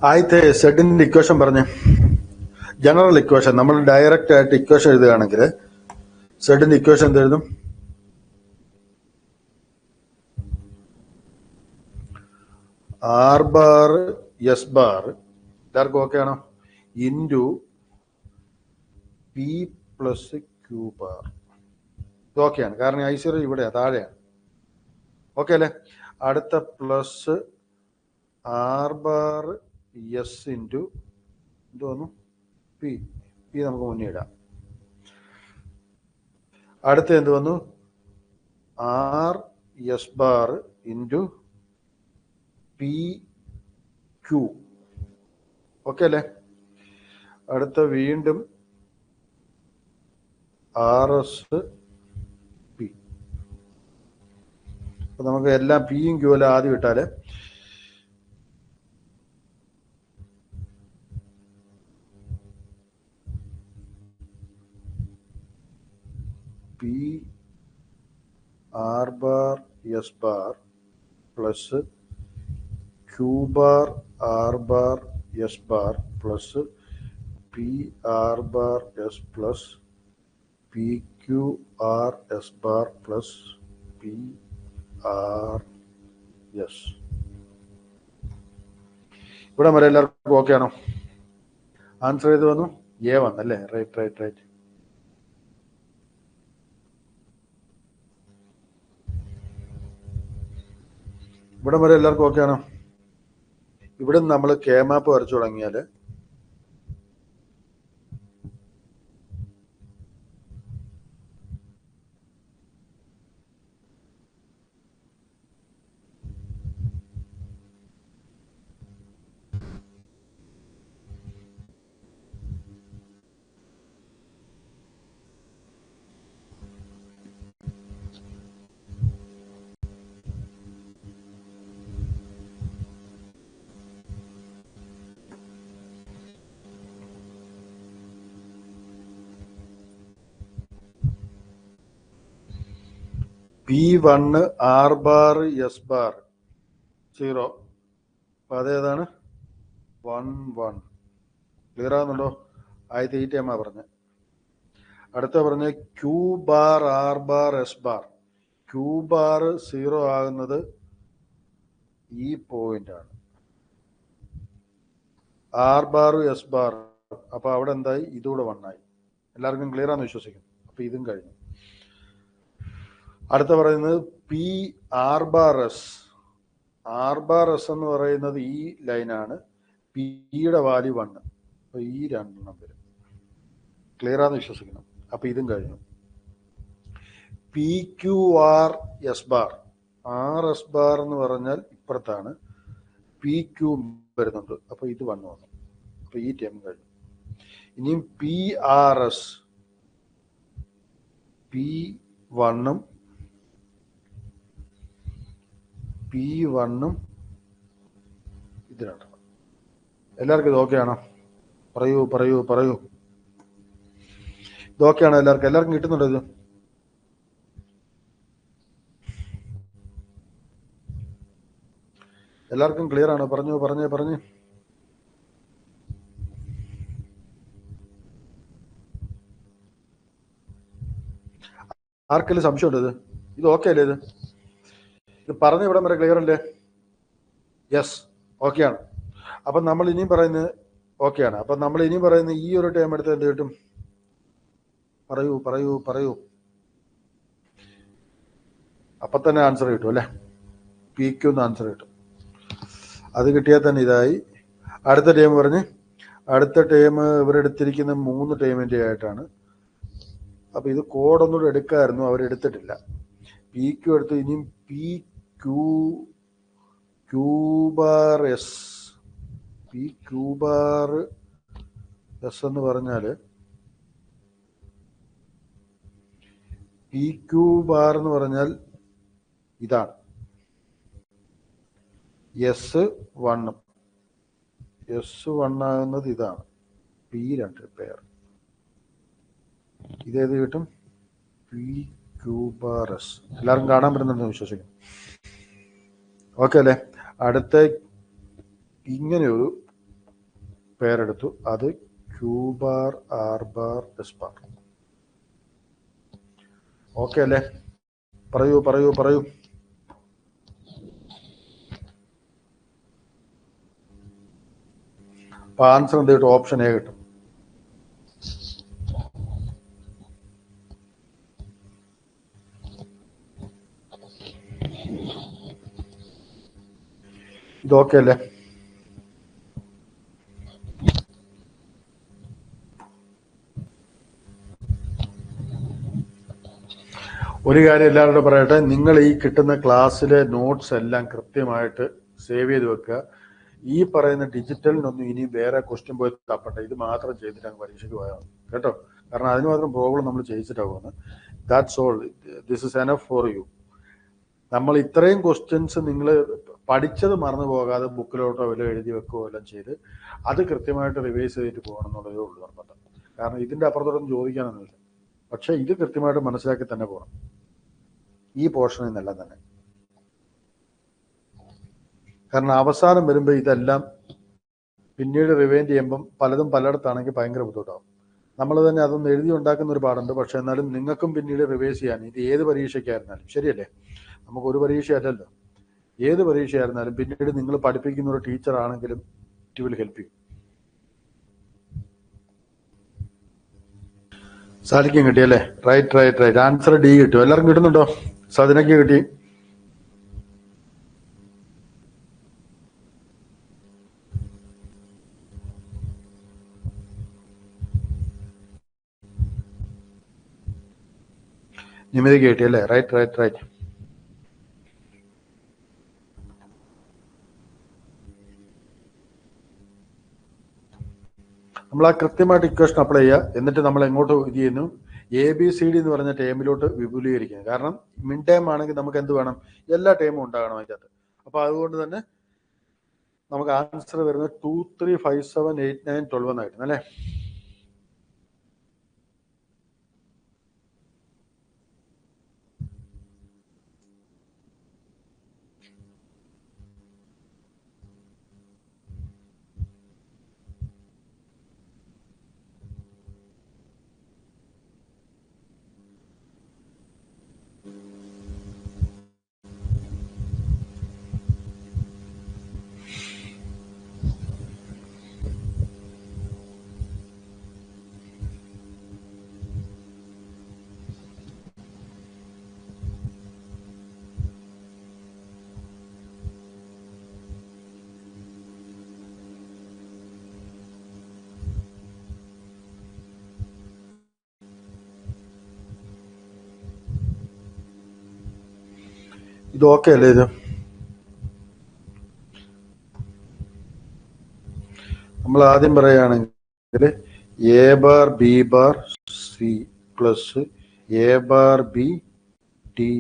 ആദ്യത്തെ സെഡിന്റെ ഇക്വേഷൻ പറഞ്ഞ് ജനറൽ ഇക്വേഷൻ നമ്മൾ ഡയറക്റ്റ് ആയിട്ട് ഇക്വേഷൻ എഴുതുകയാണെങ്കിൽ സെഡിന്റെ ഇക്വേഷൻ എന്ത് എഴുതും? ആർ ബാർ എസ് ബാർ എല്ലാവർക്കും ഓക്കെ ആണോ? Into P plus Q bar. ഇത് ഓക്കെയാണ്, കാരണം I0 ഇവിടെയാണ്, താഴെയാണ്. ഓക്കെ അല്ലേ? അടുത്ത plus R bar S into എന്ത് വന്നു? പി. പി നമുക്ക് മുന്നേ ഇടാം. അടുത്ത എന്ത് വന്നു? R S bar into P Q. Okay അല്ലേ? അടുത്ത വീണ്ടും ആർ എസ് പി. അപ്പൊ നമുക്ക് എല്ലാം പിയും ക്യൂ എല്ലാം ആദ്യം ഇട്ടാല് P R bar S bar plus Q bar R bar S bar plus P R bar S plus P Q R S bar plus P R S. ഇവിടെ വരെ എല്ലാവർക്കും ഓക്കെ ആണോ? ആൻസർ ചെയ്ത് വന്നു, എ വന്നല്ലേ? Right right right. ഇവിടെ വരെ എല്ലാവർക്കും ഓക്കെ ആണോ? ഇവിടെ നമ്മൾ കെ മാപ്പ് വരച്ചു തുടങ്ങിയാൽ P1 R bar S bar 0. അപ്പൊ അതേതാണ്? 1 1. ക്ലിയർ ആകുന്നുണ്ടോ? ആദ്യത്തെ ഈ ടൈമാ പറഞ്ഞ. അടുത്ത പറഞ്ഞ Q bar R bar S bar. Q bar 0 ആകുന്നത് ഈ പോയിന്റ് ആണ്. ആർ ബാർ എസ് ബാർ, അപ്പൊ അവിടെ എന്തായി? ഇതുകൂടെ 1 ആയി. എല്ലാവർക്കും ക്ലിയർ ആണെന്ന് വിശ്വസിക്കുന്നു. അപ്പൊ ഇതും കഴിഞ്ഞു. അടുത്ത പറയുന്നത് P R bar S. R bar S എന്ന് പറയുന്നത് ഈ ലൈനാണ്. പിയുടെ വാല്യൂ 1. അപ്പൊ ഈ രണ്ടെണ്ണം വരും. ക്ലിയർ ആണെന്ന് വിശ്വസിക്കണം. അപ്പൊ ഇതും കഴിഞ്ഞു. P Q R S bar. R S bar എന്ന് പറഞ്ഞാൽ ഇപ്പുറത്താണ്, പി ക്യൂ വരുന്നുണ്ട്. അപ്പൊ ഇത് 1 വന്നു. അപ്പൊ ഈ ടൈം കഴിഞ്ഞു. ഇനിയും പി ആർ എസ്. പി 1ഉം പി 1ഉം ഇത് രണ്ടെണ്ണം. എല്ലാവർക്കും ഇത് ഓക്കെ ആണോ? പറയൂ പറയൂ പറയൂ. ഇത് ഓക്കെ ആണോ എല്ലാവർക്കും? എല്ലാവർക്കും കിട്ടുന്നുണ്ടോ ഇത്? എല്ലാവർക്കും ക്ലിയർ ആണോ? പറഞ്ഞു പറഞ്ഞേ പറഞ്ഞു. ആർക്കെങ്കിലും സംശയമുണ്ടോ? ഇത് ഓക്കെ അല്ലേ? ഇത് പറഞ്ഞ ഇവിടം വരെ ക്ലിയർ അല്ലേ? യെസ്, ഓക്കെയാണ്. അപ്പം നമ്മൾ ഇനിയും പറയുന്നത് ഓക്കെയാണ്. അപ്പം നമ്മൾ ഇനിയും പറയുന്നത് ഈ ഒരു ടൈം എടുത്ത് എന്ത് കിട്ടും? പറയൂ പറയൂ പറയൂ. അപ്പം തന്നെ ആൻസർ കിട്ടും അല്ലേ? പി ക്യൂ എന്ന് ആൻസർ കിട്ടും. അത് കിട്ടിയാൽ തന്നെ ഇതായി. അടുത്ത ടൈം പറഞ്ഞ്, അടുത്ത ടൈം ഇവരെടുത്തിരിക്കുന്ന 3 ടൈമിൻ്റെ ആയിട്ടാണ്. അപ്പം ഇത് കോഡൊന്നുകൂടെ എടുക്കാമായിരുന്നു, അവരെടുത്തിട്ടില്ല. പി ക്യൂ എടുത്ത് ഇനിയും P Q bar S. P Q bar S എന്ന് പറഞ്ഞാൽ പി ക്യൂ ബാർ എന്ന് പറഞ്ഞാൽ ഇതാണ്. എസ് 1. എസ് 1 ആകുന്നത് ഇതാണ്. P 2 pair. ഇതേത് കിട്ടും? P Q bar S. എല്ലാവർക്കും കാണാൻ പറ്റുന്നുണ്ടെന്ന് വിശ്വസിക്കുന്നു. ഓക്കെ അല്ലേ? അടുത്ത ഇങ്ങനെയൊരു പേരെടുത്തു. അത് Q bar R bar S bar. Okay അല്ലേ? പറയൂ പറയൂ പറയൂ. അപ്പൊ ആൻസർ എന്ത് കിട്ടും? ഓപ്ഷൻ എ കിട്ടും. ഇതൊക്കെ അല്ലേ? ഒരു കാര്യം എല്ലാവരോടും പറയട്ടെ, നിങ്ങൾ ഈ കിട്ടുന്ന ക്ലാസ്സിലെ നോട്ട്സ് എല്ലാം കൃത്യമായിട്ട് സേവ് ചെയ്ത് വെക്കുക. ഈ പറയുന്ന ഡിജിറ്റലിനൊന്നും ഇനി വേറെ ക്വസ്റ്റ്യൻ പോയി തപ്പട്ടെ, ഇത് മാത്രം ചെയ്തിട്ട് അങ്ങ് പരീക്ഷയ്ക്ക് പോയാൽ മതി കേട്ടോ. കാരണം അതിന് മാത്രം പ്രോബ്ലം നമ്മൾ ചെയ്യിച്ചിട്ടാണ് പോകുന്നത്. That's all. This is enough for you. നമ്മൾ ഇത്രയും ക്വസ്റ്റ്യൻസ് നിങ്ങൾ പഠിച്ചത് മറന്നു പോകാതെ ബുക്കിലോട്ടോ വല്ലതും എഴുതി വെക്കുകയോ എല്ലാം ചെയ്ത് അത് കൃത്യമായിട്ട് റിവൈസ് ചെയ്തിട്ട് പോകണം എന്നുള്ളതേ ഉള്ളൂ നിർബന്ധം. കാരണം ഇതിൻ്റെ അപ്പുറത്തോടൊന്നും ചോദിക്കാനൊന്നുമില്ല. പക്ഷെ ഇത് കൃത്യമായിട്ട് മനസ്സിലാക്കി തന്നെ പോകണം, ഈ പോർഷനിൽ നിന്നെല്ലാം തന്നെ. കാരണം അവസാനം വരുമ്പോൾ ഇതെല്ലാം പിന്നീട് റിവൈൻഡ് ചെയ്യുമ്പം പലതും പലയിടത്താണെങ്കിൽ ഭയങ്കര ബുദ്ധിമുട്ടാവും. നമ്മൾ തന്നെ അതൊന്ന് എഴുതി ഉണ്ടാക്കുന്ന ഒരു പാടുണ്ട്. പക്ഷെ എന്നാലും നിങ്ങൾക്കും പിന്നീട് റിവൈസ് ചെയ്യാൻ, ഇത് ഏത് പരീക്ഷയ്ക്കായിരുന്നാലും ശരിയല്ലേ, നമുക്കൊരു പരീക്ഷയല്ലല്ലോ, ഏത് പരീക്ഷയായിരുന്നാലും പിന്നീട് നിങ്ങൾ പഠിപ്പിക്കുന്ന ഒരു ടീച്ചർ ആണെങ്കിലും ഇറ്റ് വിൽ ഹെൽപ്പ് യു. സാധിക്കും കിട്ടിയല്ലേ? Right right right. Answer D കിട്ടും. എല്ലാവർക്കും കിട്ടുന്നുണ്ടോ? സതിനയ്ക്ക് കിട്ടി. നിമിതയ്ക്ക് കിട്ടിയല്ലേ? Right right right. നമ്മൾ ആ കൃത്യമായിട്ട് ഇക്വേഷൻ അപ്ലൈ ചെയ്യുക. എന്നിട്ട് നമ്മൾ എങ്ങോട്ട് ഇത് ചെയ്യുന്നു? ABCD എന്ന് പറഞ്ഞ ടേമിലോട്ട് വിപുലീകരിക്കുക. കാരണം മിഡ് ടേം ആണെങ്കിൽ നമുക്ക് എന്ത് വേണം? എല്ലാ ടേമും ഉണ്ടാകണം അതിൻ്റെ അകത്ത്. അപ്പൊ അതുകൊണ്ട് തന്നെ നമുക്ക് ആൻസർ വരുന്നത് 2, 3, 5, 7, 8, 9, 12 എന്നായിരുന്നു അല്ലേ? ഇത് ഓക്കെ അല്ലേ? ഇത് നമ്മൾ ആദ്യം പറയുകയാണെങ്കിൽ A bar B bar C plus A bar B T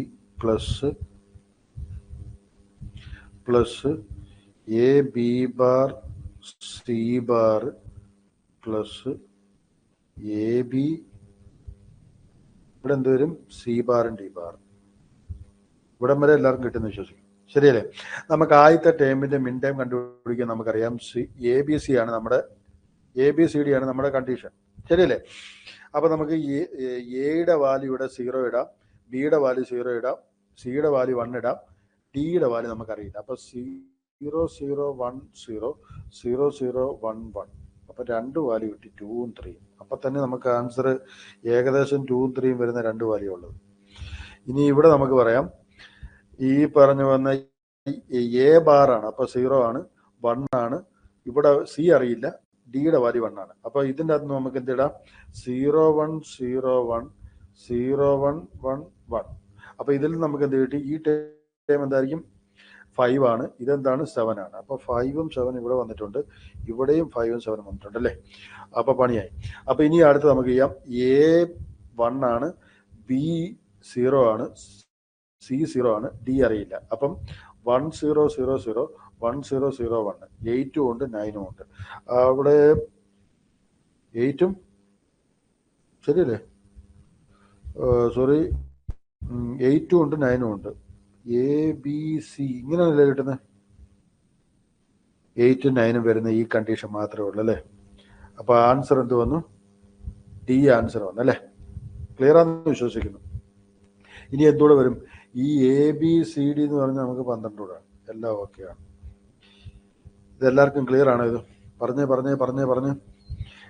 plus plus A B bar C bar plus A B, ഇവിടെ എന്ത് വരും? സി ബാറും ഡി ബാറും. ഇവിടം വരെ എല്ലാവർക്കും കിട്ടുമെന്ന് വിശ്വസിക്കും. ശരിയല്ലേ? നമുക്ക് ആദ്യത്തെ ടേമിന്റെ മിൻ ടൈം കണ്ടുപിടിക്കാൻ നമുക്കറിയാം. ABC ആണ് നമ്മുടെ ABCD ആണ് നമ്മുടെ കണ്ടീഷൻ. ശരിയല്ലേ? അപ്പൊ നമുക്ക് എയുടെ വാല്യൂ ഇവിടെ 0 ഇടാം, ബിയുടെ വാല്യൂ 0 ഇടാം, സിയുടെ വാല്യൂ 1 ഇടാം, ഡിയുടെ വാല്യൂ നമുക്കറിയില്ല. അപ്പൊ 0, 0, 1, 0, 0, 0, 1, 1. അപ്പൊ 2 വാല്യൂ കിട്ടി, 2ഉം 3ഉം. അപ്പൊ തന്നെ നമുക്ക് ആൻസർ ഏകദേശം 2ഉം 3ഉം വരുന്ന 2 വാല്യൂ ഉള്ളത്. ഇനി ഇവിടെ നമുക്ക് പറയാം, ഈ പറഞ്ഞു വന്ന എ ബാർ ആണ്, അപ്പൊ 0 ആണ്, 1 ആണ്. ഇവിടെ സി അറിയില്ല, ഡിയുടെ വാല്യൂ 1 ആണ്. അപ്പൊ ഇതിൻ്റെ അകത്ത് നമുക്ക് എന്തിടാം? 0, 1, 0, 1, 0, 1, 1, 1. അപ്പൊ ഇതിൽ നമുക്ക് എന്ത് കിട്ടി? ഈ ടൈം എന്തായിരിക്കും? 5 ആണ്. ഇതെന്താണ്? 7 ആണ്. അപ്പൊ 5ഉം 7ഉം ഇവിടെ വന്നിട്ടുണ്ട്, ഇവിടെയും 5ഉം 7ഉം വന്നിട്ടുണ്ട് അല്ലേ? അപ്പൊ പണിയായി. അപ്പൊ ഇനി അടുത്ത് നമുക്ക് ചെയ്യാം. എ 1 ആണ്, ബി 0 ആണ്, സി 0 ആണ്, ഡി അറിയില്ല. അപ്പം 1, 0, 0, 0, 1, 0, 0, 1. 8ഉം ഉണ്ട്, 9ഉം ഉണ്ട്. അവിടെ 8ഉം ശരിയല്ലേ? സോറി, 8ഉം ഉണ്ട്, 9ഉം ഉണ്ട്. ABC ഇങ്ങനെയല്ലേ കിട്ടുന്നത്? 8 9 വരുന്ന ഈ കണ്ടീഷൻ മാത്രമേ ഉള്ളൂ അല്ലേ? അപ്പോൾ ആൻസർ എന്ത് വന്നു? ഡി ആൻസർ വന്നു അല്ലേ? ക്ലിയർ ആണെന്ന് വിശ്വസിക്കുന്നു. ഇനി എന്തുകൂടെ വരും? ഈ ABCD എന്ന് പറഞ്ഞാൽ നമുക്ക് 12 കൂടെ എല്ലാം ഓക്കെയാണ്. ഇതെല്ലാവർക്കും ക്ലിയർ ആണോ? ഇത് പറഞ്ഞ്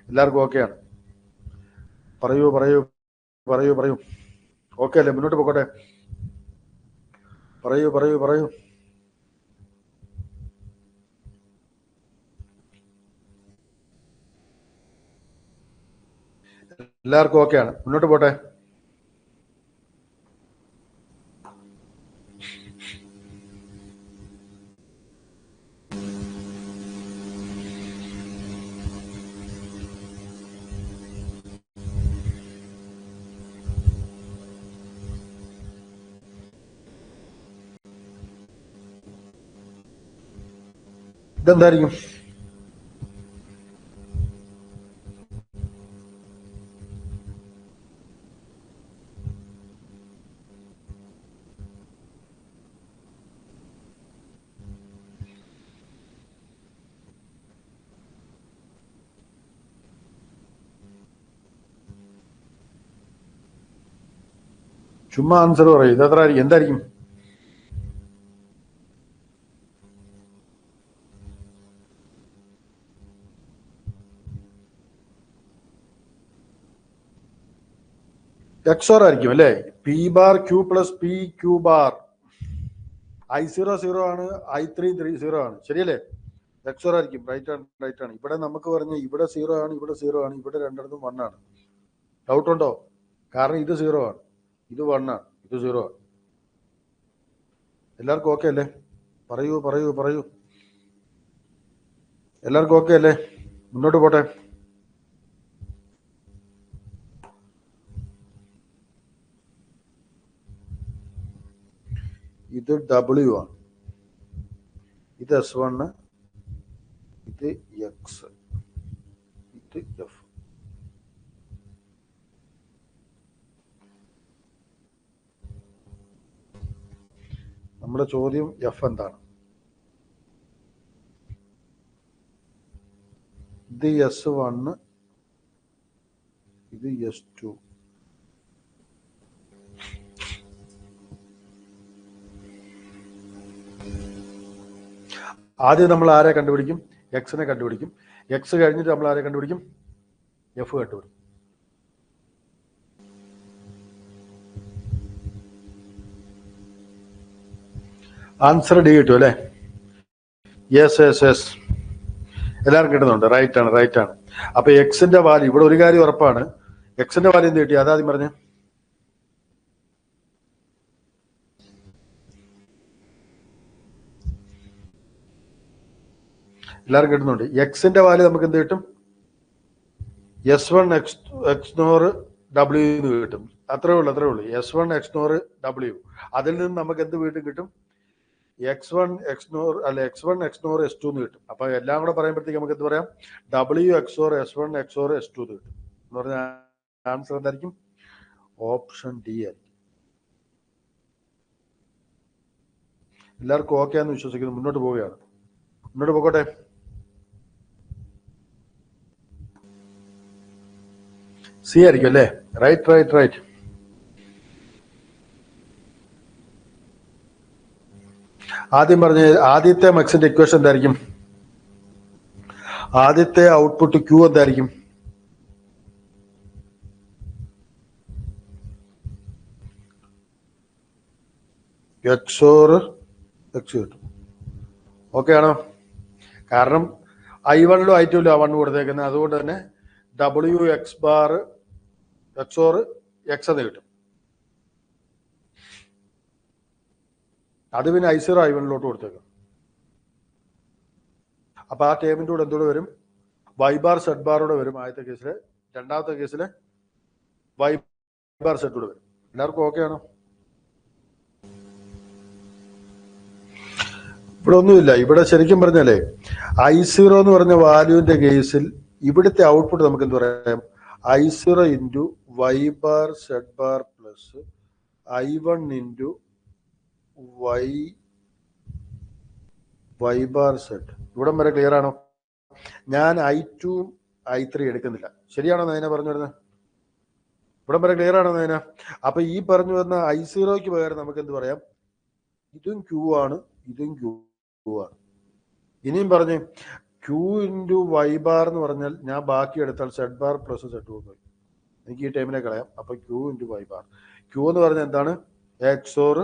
എല്ലാവർക്കും ഓക്കെയാണ്? പറയൂ. ഓക്കെ അല്ലേ? മുന്നോട്ട് പോകട്ടെ. പറയൂ. എല്ലാവർക്കും ഓക്കെയാണ്? മുന്നോട്ട് പോട്ടെ. ഇതെന്തായിരിക്കും? ചുമ്മാ ആൻസർ പറയും. ഇതെത്ര എന്തായിരിക്കും? XOR ആയിരിക്കും അല്ലേ? P bar Q plus P Q bar. I0 0 ആണ്, I3 0 ആണ്. ശരിയല്ലേ? XOR ആയിരിക്കും. റൈറ്റ് ആണ്. ഇവിടെ നമുക്ക് പറഞ്ഞ ഇവിടെ 0 ആണ്, ഇവിടെ 0 ആണ്, ഇവിടെ രണ്ടിടത്തും 1 ആണ്. ഡൗട്ട് ഉണ്ടോ? കാരണം ഇത് 0 ആണ്, ഇത് 1 ആണ്, ഇത് 0 ആണ്. എല്ലാവർക്കും ഓക്കെ അല്ലേ? പറയൂ. എല്ലാവർക്കും ഓക്കെ അല്ലേ? മുന്നോട്ട് പോട്ടെ. ഇത് W ആണ്, ഇത് S1, ഇത് X, ഇത് F. നമ്മുടെ ചോദ്യം F എന്താണ്? ഇത് S1, ഇത് S2. ആദ്യം നമ്മൾ ആരെ കണ്ടുപിടിക്കും? എക്സിനെ കണ്ടുപിടിക്കും. എക്സ് കഴിഞ്ഞിട്ട് നമ്മൾ ആരെ കണ്ടുപിടിക്കും? എഫ് കണ്ടുപിടിക്കും. ആൻസർ ഡി കിട്ടും അല്ലേ? യെസ്. എല്ലാവരും കിട്ടുന്നുണ്ട്. റൈറ്റ് ആണ്. അപ്പൊ എക്സിന്റെ വാല്യൂ ഇവിടെ ഒരു കാര്യം ഉറപ്പാണ്. എക്സിന്റെ വാല്യൂ എന്ത് കിട്ടി? അതാദ്യം പറഞ്ഞേ. എല്ലാവരും കിട്ടുന്നുണ്ട്. എക്സിന്റെ വാല്യൂ നമുക്ക് എന്ത് കിട്ടും? S1 XNOR W എന്ന് കിട്ടും. അത്രേ ഉള്ളൂ. S1 XNOR W. അതിൽ നിന്ന് നമുക്ക് എന്ത് വീണ്ടും കിട്ടും? X1 XNOR S2 എന്ന് കിട്ടും. അപ്പൊ എല്ലാം കൂടെ പറയുമ്പോഴത്തേക്ക് നമുക്ക് എന്ത് പറയാം? W XOR S1 XOR S2 എന്ന് കിട്ടും. എന്ന് പറഞ്ഞാൽ ആൻസർ എന്തായിരിക്കും? ഓപ്ഷൻ ഡി ആയിരിക്കും. എല്ലാവർക്കും ഓക്കെ ആണെന്ന് വിശ്വസിക്കുന്നു. മുന്നോട്ട് പോവുകയാണ്. മുന്നോട്ട് പോകട്ടെ. സി ആയിരിക്കും അല്ലേ? റൈറ്റ്. ആദ്യം പറഞ്ഞ ആദ്യത്തെ എക്സിന്റെ ഇക്വേഷൻ എന്തായിരിക്കും? ആദ്യത്തെ ഔട്ട്പുട്ട് Q എന്തായിരിക്കും? XOR X കിട്ടും. ഓക്കെ ആണോ? കാരണം I1 I2 1 കൊടുത്തേക്കുന്നത്. അതുകൊണ്ട് തന്നെ W X bar XOR X എന്ന് കിട്ടും. അത് പിന്നെ I0 I1 കൊടുത്തേക്കും. അപ്പൊ ആ ടേമിന്റെ കൂടെ എന്തോടെ വരും? Y ബാർ Z ബാറോടെ വരും ആദ്യത്തെ കേസില്. രണ്ടാമത്തെ കേസില് Y ബാർ Z കൂടെ വരും. എല്ലാവർക്കും ഓക്കെ ആണോ? ഇവിടെ ഒന്നുമില്ല. ഇവിടെ ശരിക്കും പറഞ്ഞാലേ I0 എന്ന് പറഞ്ഞ വാല്യൂവിന്റെ കേസിൽ ഇവിടുത്തെ ഔട്ട്പുട്ട് നമുക്ക് എന്ത് പറയാം? I0 into Y bar Z bar plus I1 into Y bar Z. ഇവിടം വരെ ക്ലിയർ ആണോ? ഞാൻ I2 I3 എടുക്കുന്നില്ല. ശരിയാണോ നയന പറഞ്ഞു വരുന്നത്? ഇവിടം വരെ ക്ലിയർ ആണോ നയന? അപ്പൊ ഈ പറഞ്ഞു വരുന്ന I0ക്ക് പകരം നമുക്ക് എന്ത് പറയാം? ഇതും Q ആണ്, ഇതും Q ആണ്. ഇനിയും പറഞ്ഞ് Q ഇൻറ്റു Y ബാർ എന്ന് പറഞ്ഞാൽ ഞാൻ ബാക്കി എടുത്താൽ സെഡ് ബാർ പ്ലസ് സെഡ് പോയി. എനിക്ക് ഈ ടൈമിനെ കളയാം. അപ്പൊ Q into Y bar. Q എന്ന് പറഞ്ഞാൽ എന്താണ്? XOR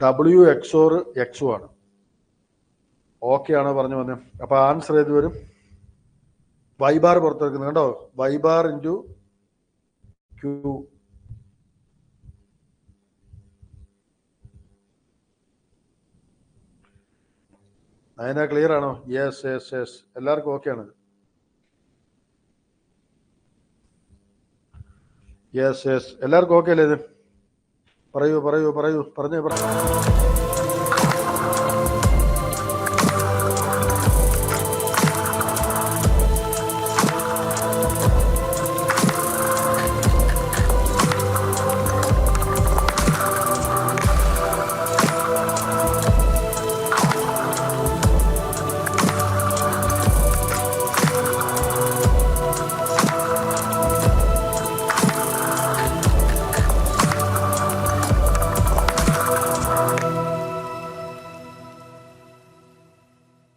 W XOR X ആണ്. ഓക്കെ ആണോ പറഞ്ഞു വന്നേ? അപ്പൊ ആൻസർ ഏത് വരും? Y ബാർ പുറത്തെടുക്കുന്നത് കണ്ടോ? Y bar into Q. അതിനാ ക്ലിയർ ആണോ? യെസ് യെസ് യെസ്, എല്ലാവർക്കും ഓക്കെ ആണ്. യെസ് യെസ്, എല്ലാവർക്കും ഓക്കെ അല്ലേ ഇത്? പറയൂ പറയൂ പറയൂ, പറഞ്ഞേ.